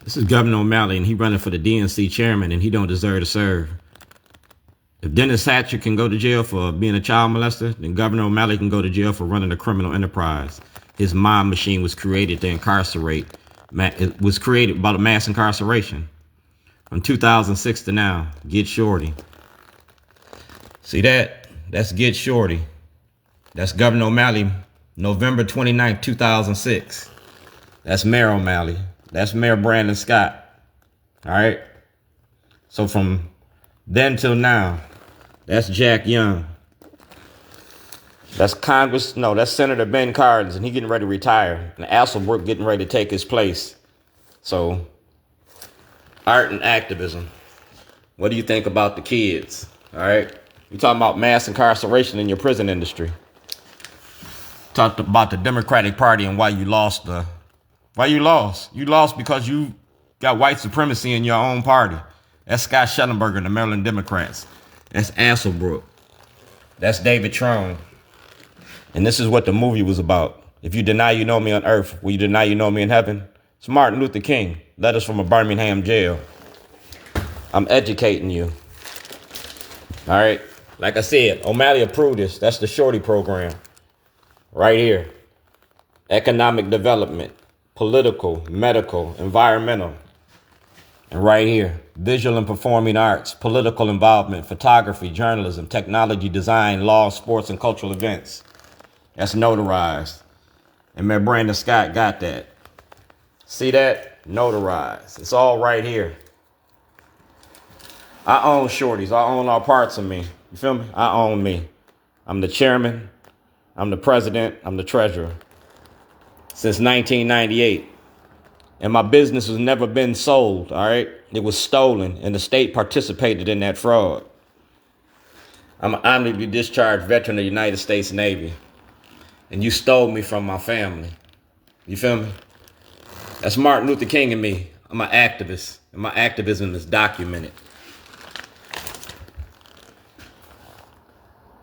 This is Governor O'Malley, and he running for the DNC chairman, and he don't deserve to serve. If Dennis Hatcher can go to jail for being a child molester, then Governor O'Malley can go to jail for running a criminal enterprise. His mob machine was created to incarcerate. It was created by the mass incarceration. From 2006 to now, get Shorty. See that? That's get Shorty. That's Governor O'Malley, November 29th, 2006. That's Mayor O'Malley. That's Mayor Brandon Scott. All right. So from then till now, that's Jack Young. That's that's Senator Ben Cardin, and he getting ready to retire. And Asselbrook getting ready to take his place. So, art and activism. What do you think about the kids? All right. You talking about mass incarceration in your prison industry. Talked about the Democratic Party and why you lost. Why you lost? You lost because you got white supremacy in your own party. That's Scott Shellenberger and the Maryland Democrats. That's Asselbrook. That's David Trone. And this is what the movie was about. If you deny you know me on earth, will you deny you know me in heaven? It's Martin Luther King. Letters from a Birmingham jail. I'm educating you. All right. Like I said, O'Malley approved this. That's the Shorty program. Right here. Economic development. Political, medical, environmental. And right here, visual and performing arts, political involvement, photography, journalism, technology, design, law, sports, and cultural events. That's notarized. And Mayor Brandon Scott got that. See that? Notarized. It's all right here. I own Shorties. I own all parts of me. You feel me? I own me. I'm the chairman. I'm the president. I'm the treasurer. Since 1998. And my business has never been sold, all right? It was stolen, and the state participated in that fraud. I'm an honorably discharged veteran of the United States Navy. And you stole me from my family. You feel me? That's Martin Luther King and me. I'm an activist, and my activism is documented.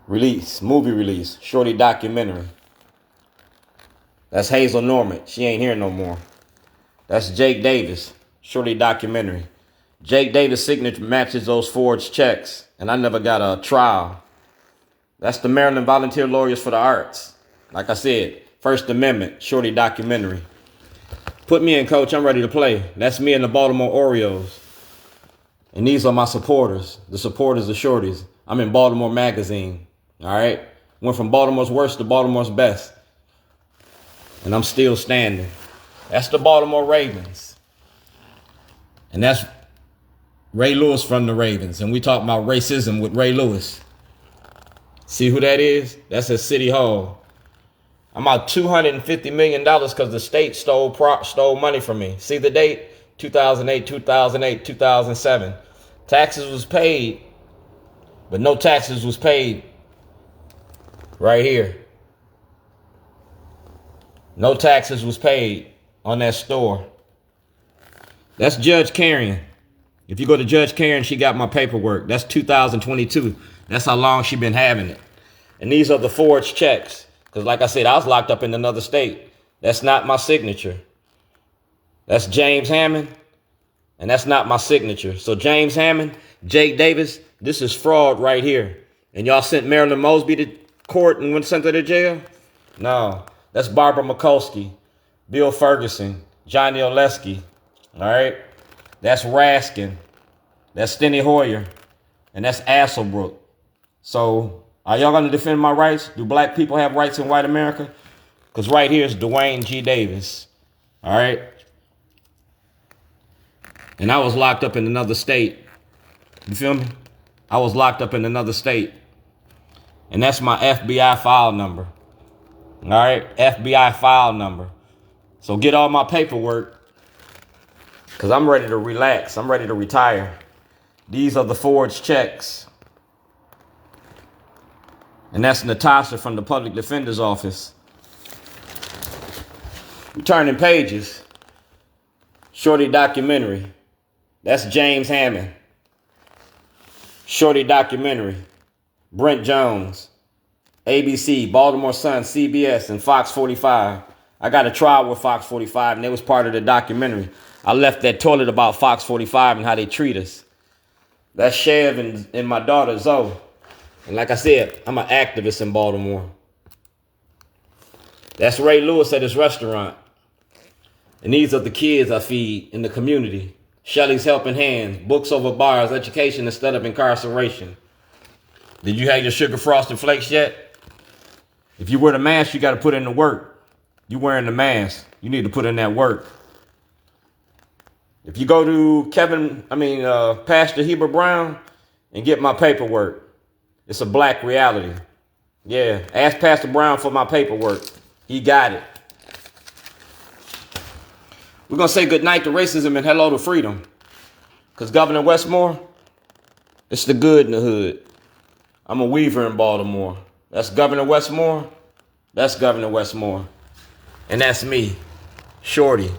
Movie release, Shorty documentary. That's Hazel Norman. She ain't here no more. That's Jake Davis, Shorty documentary. Jake Davis' signature matches those forged checks, and I never got a trial. That's the Maryland Volunteer Lawyers for the Arts. Like I said, First Amendment, Shorty documentary. Put me in, coach. I'm ready to play. That's me and the Baltimore Orioles. And these are my supporters, the supporters of Shorties. I'm in Baltimore Magazine, all right? Went from Baltimore's worst to Baltimore's best. And I'm still standing. That's the Baltimore Ravens. And that's Ray Lewis from the Ravens. And we talk about racism with Ray Lewis. See who that is? That's at City Hall. I'm out $250 million because the state stole money from me. See the date? 2008, 2007. Taxes was paid, but no taxes was paid. Right here. No taxes was paid on that store. That's Judge Karen. If you go to Judge Karen, she got my paperwork. That's 2022. That's how long she been having it. And these are the forged checks. Because like I said, I was locked up in another state. That's not my signature. That's James Hammond. And that's not my signature. So James Hammond, Jake Davis, this is fraud right here. And y'all sent Marilyn Mosby to court and went sent her to jail? No. That's Barbara Mikulski, Bill Ferguson, Johnny Oleski. All right? That's Raskin. That's Steny Hoyer. And that's Asselbrook. So are y'all going to defend my rights? Do black people have rights in white America? Because right here is Dwayne G. Davis. All right? And I was locked up in another state. You feel me? I was locked up in another state. And that's my FBI file number. All right? FBI file number. So get all my paperwork. Because I'm ready to relax. I'm ready to retire. These are the forged checks. And that's Natasha from the Public Defender's Office. We're turning pages. Shorty documentary. That's James Hammond. Shorty documentary. Brent Jones. ABC, Baltimore Sun, CBS, and Fox 45. I got a trial with Fox 45, and it was part of the documentary. I left that toilet about Fox 45 and how they treat us. That's Chev and my daughter Zoe. And like I said, I'm an activist in Baltimore. That's Ray Lewis at his restaurant. And these are the kids I feed in the community. Shelly's Helping Hands, Books Over Bars, Education Instead of Incarceration. Did you have your sugar frosted flakes yet? If you wear the mask, you got to put in the work. You wearing the mask, you need to put in that work. If you go to Pastor Heber Brown and get my paperwork, it's a black reality. Yeah, ask Pastor Brown for my paperwork. He got it. We're going to say goodnight to racism and hello to freedom. Because Governor Westmore, it's the good in the hood. I'm a weaver in Baltimore. That's Governor Westmore. That's Governor Westmore. And that's me, Shorty.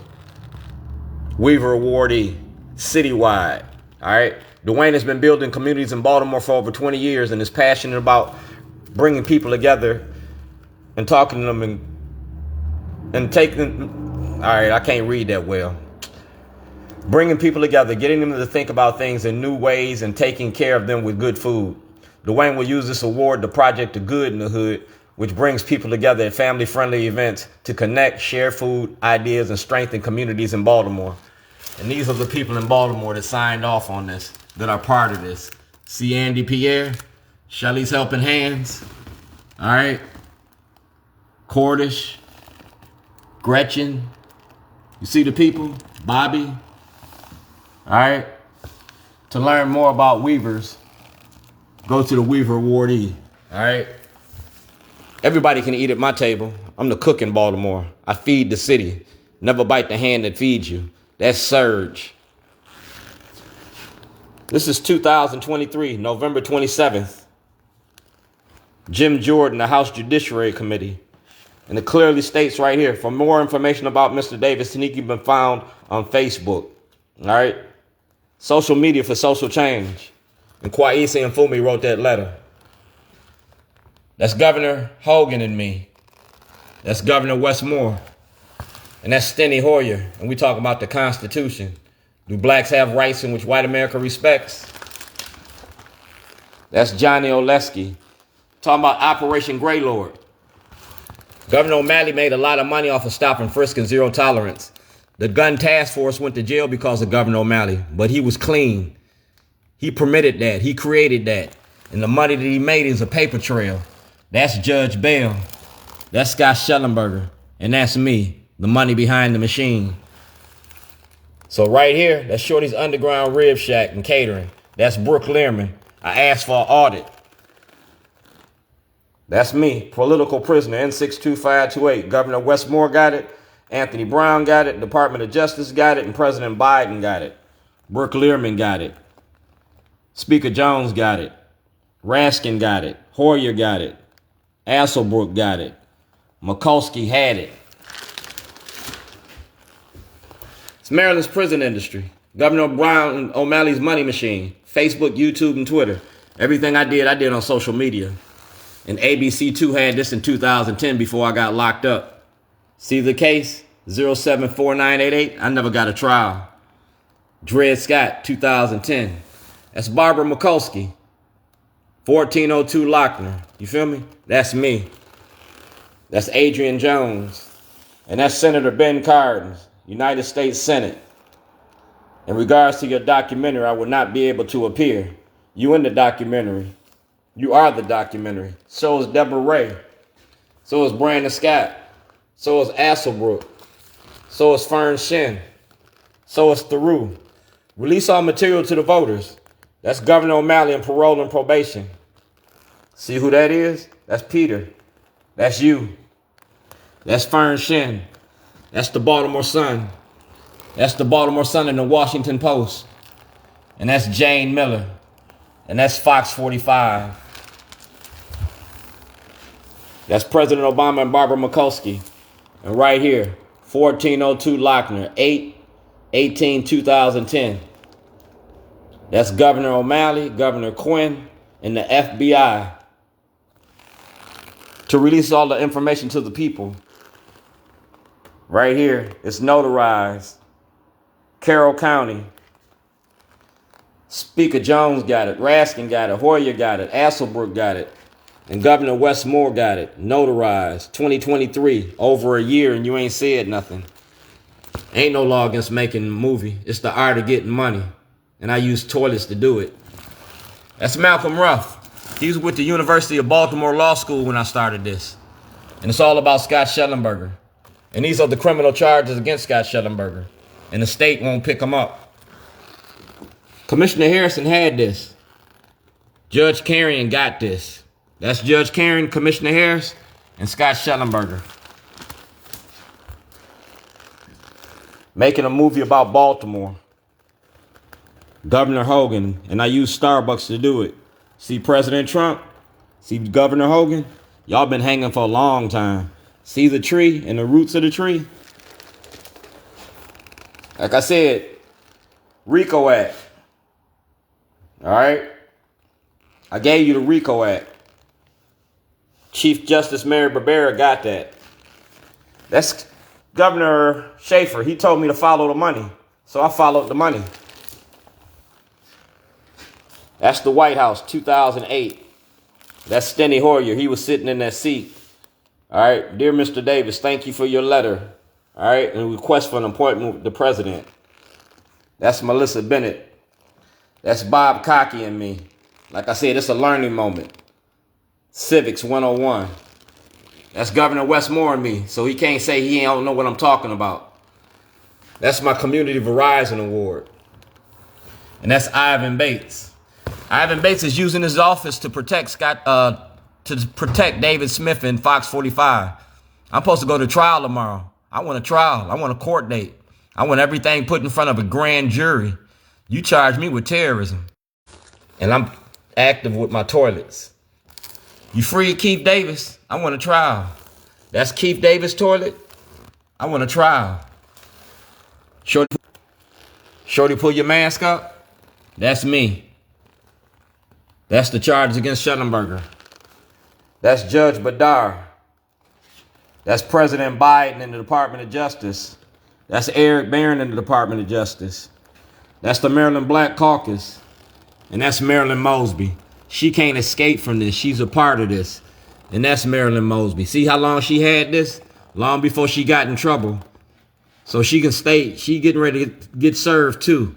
Weaver awardee, citywide. All right. Dwayne has been building communities in Baltimore for over 20 years and is passionate about bringing people together and talking to them and taking. All right, I can't read that well. Bringing people together, getting them to think about things in new ways and taking care of them with good food. Dwayne will use this award to Project the Good in the Hood, which brings people together at family-friendly events to connect, share food, ideas, and strengthen communities in Baltimore. And these are the people in Baltimore that signed off on this, that are part of this. See Andy Pierre, Shelly's Helping Hands, all right, Cordish, Gretchen, you see the people, Bobby, all right. To learn more about Weavers, go to the Weaver awardee, all right. Everybody can eat at my table. I'm the cook in Baltimore. I feed the city. Never bite the hand that feeds you. That's Surge. This is 2023, November 27th. Jim Jordan, the House Judiciary Committee. And it clearly states right here, for more information about Mr. Davis, he can be found on Facebook. All right? Social media for social change. And Kwaisi and Fumi wrote that letter. That's Governor Hogan and me. That's Governor Westmore. And that's Steny Hoyer. And we talk about the Constitution. Do blacks have rights in which white America respects? That's Johnny Oleski. Talking about Operation Greylord. Governor O'Malley made a lot of money off of stop and frisk and zero tolerance. The gun task force went to jail because of Governor O'Malley, but he was clean. He permitted that. He created that. And the money that he made is a paper trail. That's Judge Bell. That's Scott Shellenberger. And that's me, the money behind the machine. So right here, that's Shorty's Underground Rib Shack and Catering. That's Brooke Learman. I asked for an audit. That's me, political prisoner, N62528. Governor Westmore got it. Anthony Brown got it. Department of Justice got it. And President Biden got it. Brooke Learman got it. Speaker Jones got it. Raskin got it. Hoyer got it. Asselbrook got it. Mikulski had it. It's Maryland's prison industry. Governor Brown O'Malley's money machine. Facebook, YouTube, and Twitter. Everything I did on social media. And ABC2 had this in 2010 before I got locked up. See the case? 074988. I never got a trial. Dred Scott, 2010. That's Barbara Mikulski. 1402 Lochner. You feel me? That's me. That's Adrian Jones. And that's Senator Ben Cardin, United States Senate. In regards to your documentary, I will not be able to appear. You in the documentary. You are the documentary. So is Deborah Ray. So is Brandon Scott. So is Asselbrook. So is Fern Shin. So is Theroux. Release all material to the voters. That's Governor O'Malley in parole and probation. See who that is? That's Peter. That's you. That's Fern Shin. That's the Baltimore Sun. That's the Baltimore Sun and the Washington Post. And that's Jane Miller. And that's Fox 45. That's President Obama and Barbara Mikulski. And right here, 1402 Lochner, 8/18/2010. That's Governor O'Malley, Governor Quinn, and the FBI to release all the information to the people. Right here, it's notarized. Carroll County. Speaker Jones got it. Raskin got it. Hoyer got it. Asselbrook got it. And Governor Westmore got it. Notarized. 2023. Over a year and you ain't said nothing. Ain't no law against making a movie. It's the art of getting money. And I use toilets to do it. That's Malcolm Ruff. He was with the University of Baltimore Law School when I started this. And it's all about Scott Shellenberger. And these are the criminal charges against Scott Shellenberger. And the state won't pick them up. Commissioner Harrison had this. Judge Carrion got this. That's Judge Carrion, Commissioner Harris, and Scott Shellenberger. Making a movie about Baltimore. Governor Hogan, and I use Starbucks to do it. See President Trump? See Governor Hogan? Y'all been hanging for a long time. See the tree and the roots of the tree? Like I said, RICO Act. All right? I gave you the RICO Act. Chief Justice Mary Barbera got that. That's Governor Schaefer. He told me to follow the money. So I followed the money. That's the White House, 2008. That's Steny Hoyer. He was sitting in that seat. All right. Dear Mr. Davis, thank you for your letter. All right. And request for an appointment with the president. That's Melissa Bennett. That's Bob Cocky and me. Like I said, it's a learning moment. Civics 101. That's Governor Westmore and me. So he can't say he don't know what I'm talking about. That's my Community Verizon Award. And that's Ivan Bates. Ivan Bates is using his office to protect David Smith in Fox 45. I'm supposed to go to trial tomorrow. I want a trial. I want a court date. I want everything put in front of a grand jury. You charge me with terrorism. And I'm active with my toilets. You free Keith Davis? I want a trial. That's Keith Davis' toilet? I want a trial. Shorty, pull your mask up? That's me. That's the charges against Shellenberger. That's Judge Badar. That's President Biden in the Department of Justice. That's Eric Barron in the Department of Justice. That's the Maryland Black Caucus. And that's Marilyn Mosby. She can't escape from this. She's a part of this. And that's Marilyn Mosby. See how long she had this? Long before she got in trouble. So she can stay. She getting ready to get served too.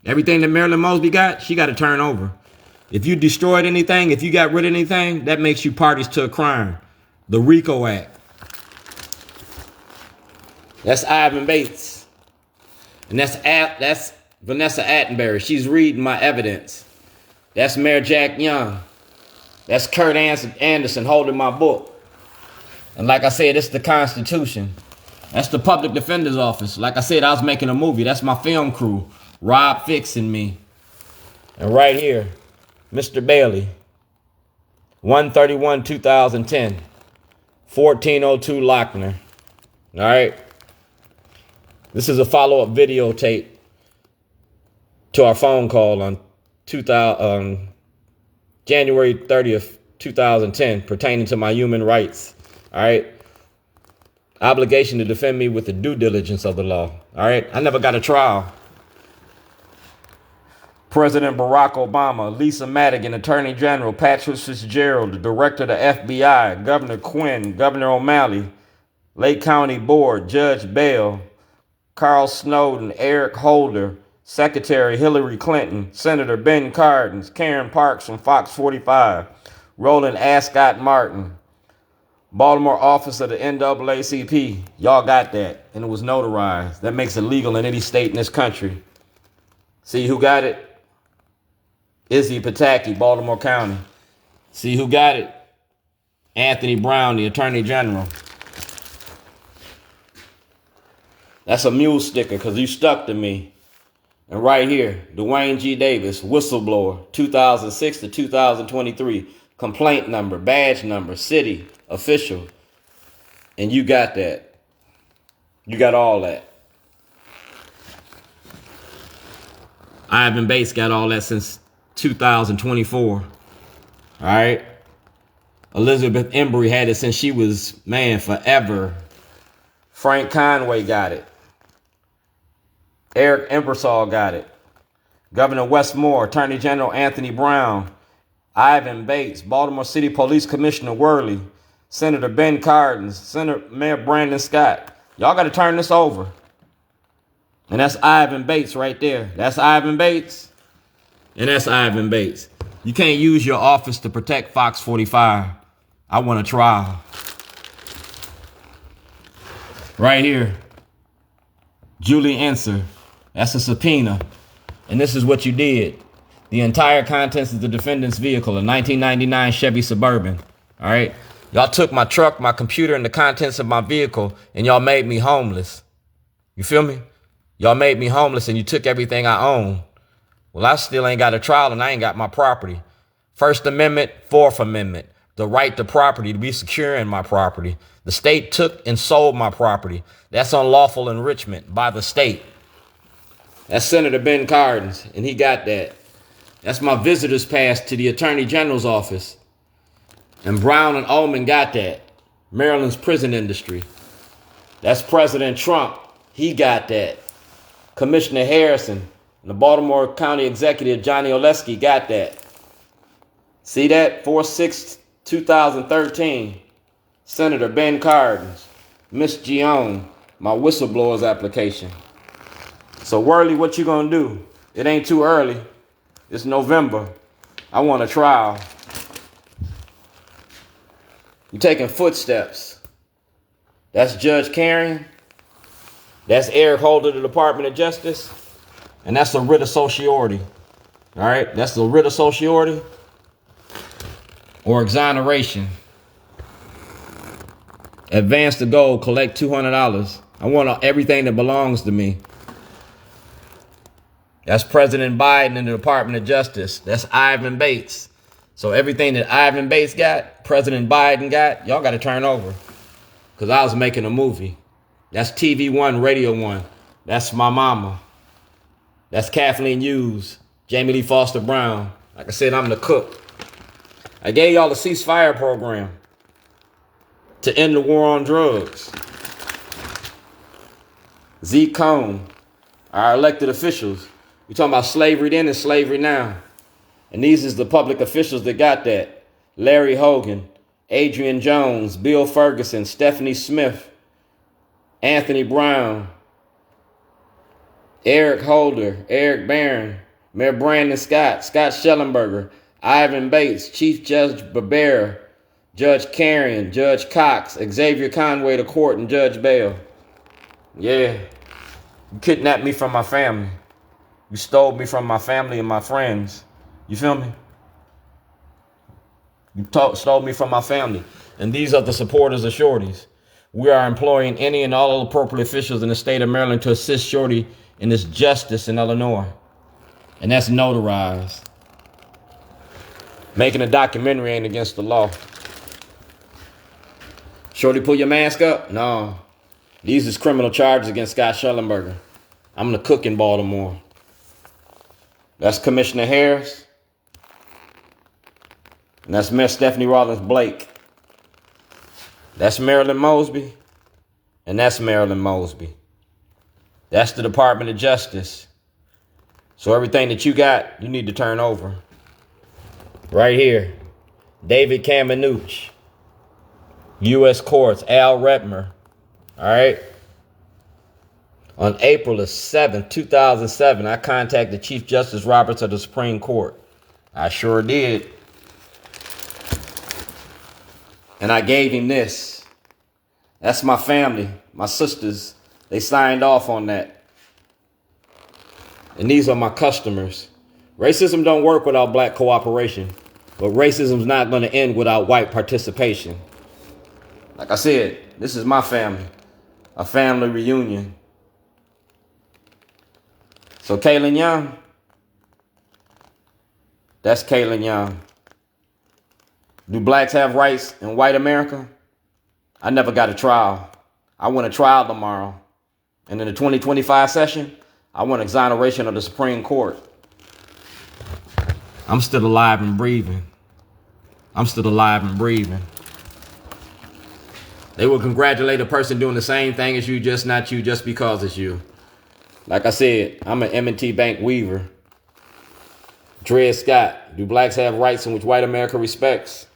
Everything that Marilyn Mosby got, she got to turn over. If you destroyed anything, if you got rid of anything, that makes you parties to a crime. The RICO Act. That's Ivan Bates. And that's Vanessa Attenberry. She's reading my evidence. That's Mayor Jack Young. That's Kurt Anderson holding my book. And like I said, it's the Constitution. That's the Public Defender's Office. Like I said, I was making a movie. That's my film crew. Rob fixing me. And right here, Mr. Bailey. 1/31/2010. 1402 Lochner. All right. This is a follow-up videotape to our phone call on January 30th, 2010, pertaining to my human rights. All right. Obligation to defend me with the due diligence of the law. All right. I never got a trial. President Barack Obama, Lisa Madigan, Attorney General, Patrick Fitzgerald, the Director of the FBI, Governor Quinn, Governor O'Malley, Lake County Board, Judge Bell, Carl Snowden, Eric Holder, Secretary Hillary Clinton, Senator Ben Cardin, Karen Parks from Fox 45, Roland Ascot Martin, Baltimore office of the NAACP. Y'all got that, and it was notarized. That makes it legal in any state in this country. See who got it? Izzy Pataki, Baltimore County. See who got it? Anthony Brown, the Attorney General. That's a mule sticker because you stuck to me. And right here, Dwayne G. Davis, whistleblower, 2006 to 2023. Complaint number, badge number, city, official. And you got that. You got all that. Ivan Bates got all that since 2024. All right. Elizabeth Embry had it since she was, forever. Frank Conway got it. Eric Embersall got it. Governor Westmore, Attorney General Anthony Brown, Ivan Bates, Baltimore City Police Commissioner Worley, Senator Ben Cardin, Senator Mayor Brandon Scott. Y'all got to turn this over. And that's Ivan Bates right there. That's Ivan Bates. And that's Ivan Bates. You can't use your office to protect Fox 45. I want a trial. Right here. Julie Enser. That's a subpoena. And this is what you did. The entire contents of the defendant's vehicle, a 1999 Chevy Suburban. All right. Y'all took my truck, my computer, and the contents of my vehicle, and y'all made me homeless. You feel me? Y'all made me homeless, and you took everything I own. Well, I still ain't got a trial, and I ain't got my property. First Amendment, Fourth Amendment. The right to property, to be secure in my property. The state took and sold my property. That's unlawful enrichment by the state. That's Senator Ben Cardin, and he got that. That's my visitor's pass to the Attorney General's office. And Brown and Ullman got that. Maryland's prison industry. That's President Trump. He got that. Commissioner Harrison and the Baltimore County Executive Johnny Oleski got that. See that? 4/6/2013. Senator Ben Cardin. Miss Gion. My whistleblower's application. So Worley, what you gonna do? It ain't too early. It's November. I want a trial. You taking footsteps. That's Judge Carrion. That's Eric Holder, the Department of Justice. And that's a writ of certiorari. All right? That's the writ of certiorari or exoneration. Advance the goal, collect $200. I want everything that belongs to me. That's President Biden and the Department of Justice. That's Ivan Bates. So everything that Ivan Bates got, President Biden got, y'all got to turn over. Because I was making a movie. That's TV One, Radio One. That's my mama. That's Kathleen Hughes, Jamie Lee Foster Brown. Like I said, I'm the cook. I gave y'all a ceasefire program to end the war on drugs. Zeke Cone, our elected officials. We're talking about slavery then and slavery now. And these is the public officials that got that. Larry Hogan, Adrian Jones, Bill Ferguson, Stephanie Smith, Anthony Brown, Eric Holder, Eric Barron, Mayor Brandon Scott, Scott Shellenberger, Ivan Bates, Chief Judge Barbera, Judge Carrion, Judge Cox, Xavier Conway to court, and Judge Bell. Yeah, you kidnapped me from my family. You stole me from my family and my friends. You feel me? You stole me from my family. And these are the supporters of Shorty's. We are employing any and all appropriate officials in the state of Maryland to assist Shorty in this justice in Illinois. And that's notarized. Making a documentary ain't against the law. Shorty, pull your mask up? No. These is criminal charges against Scott Shellenberger. I'm the cook in Baltimore. That's Commissioner Harris. And that's Mayor Stephanie Rawlins Blake. That's Marilyn Mosby. And that's Marilyn Mosby. That's the Department of Justice. So everything that you got, you need to turn over. Right here. David Kamenetz. U.S. Courts. Al Redmer. All right. On April the 7th, 2007, I contacted Chief Justice Roberts of the Supreme Court. I sure did. And I gave him this. That's my family, my sisters. They signed off on that. And these are my customers. Racism don't work without black cooperation, but racism's not going to end without white participation. Like I said, this is my family, a family reunion. So Kaylin Young, that's Kaylin Young. Do blacks have rights in white America? I never got a trial. I want a trial tomorrow. And in the 2025 session, I want exoneration of the Supreme Court. I'm still alive and breathing. I'm still alive and breathing. They will congratulate a person doing the same thing as you, just not you, just because it's you. Like I said, I'm an M&T Bank weaver. Dred Scott, do blacks have rights in which white America respects?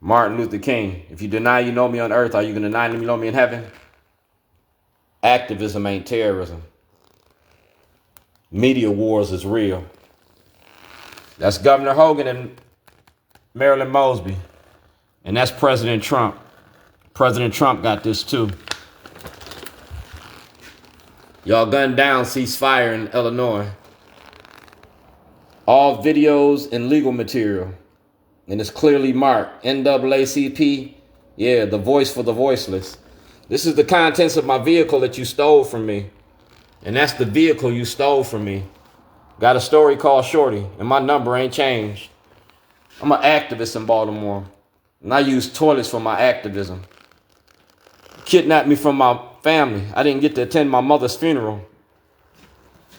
Martin Luther King, if you deny you know me on earth, are you going to deny you know me in heaven? Activism ain't terrorism. Media wars is real. That's Governor Hogan and Marilyn Mosby. And that's President Trump. President Trump got this too. Y'all gunned down ceasefire in Illinois. All videos and legal material. And it's clearly marked. NAACP. Yeah, the voice for the voiceless. This is the contents of my vehicle that you stole from me. And that's the vehicle you stole from me. Got a story called Shorty. And my number ain't changed. I'm an activist in Baltimore. And I use toilets for my activism. Kidnapped me from my family. I didn't get to attend my mother's funeral.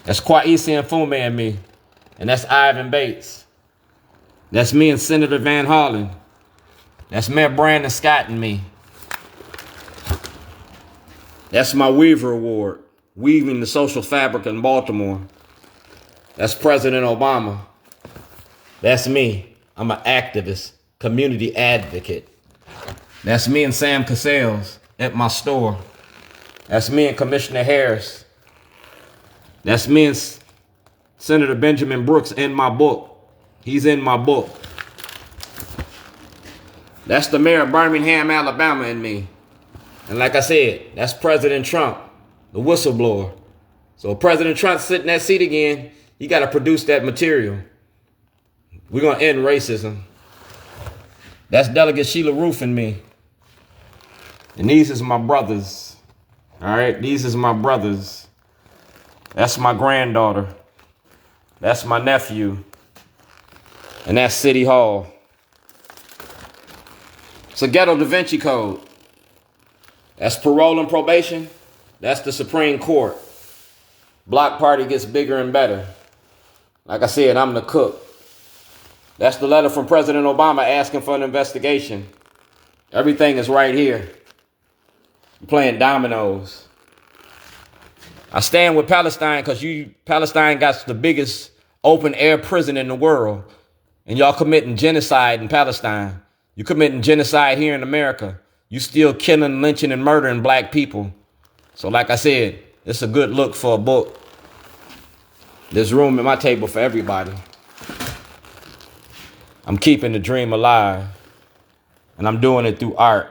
That's Kwesi and Fume and me. And that's Ivan Bates. That's me and Senator Van Hollen. That's Mayor Brandon Scott and me. That's my Weaver Award, weaving the social fabric in Baltimore. That's President Obama. That's me. I'm an activist, community advocate. That's me and Sam Cassels at my store. That's me and Commissioner Harris. That's me and Senator Benjamin Brooks in my book. He's in my book. That's the mayor of Birmingham, Alabama, and me. And like I said, that's President Trump, the whistleblower. So if President Trump sit in that seat again, he got to produce that material. We're going to end racism. That's Delegate Sheila Roof and me. And these is my brothers. All right, these is my brothers. That's my granddaughter. That's my nephew. And that's City Hall. It's a ghetto Da Vinci Code. That's parole and probation. That's the Supreme Court. Block party gets bigger and better. Like I said, I'm the cook. That's the letter from President Obama asking for an investigation. Everything is right here. You're playing dominoes. I stand with Palestine because Palestine got the biggest open air prison in the world. And y'all committing genocide in Palestine. You committing genocide here in America. You still killing, lynching, and murdering black people. So like I said, it's a good look for a book. There's room at my table for everybody. I'm keeping the dream alive. And I'm doing it through art.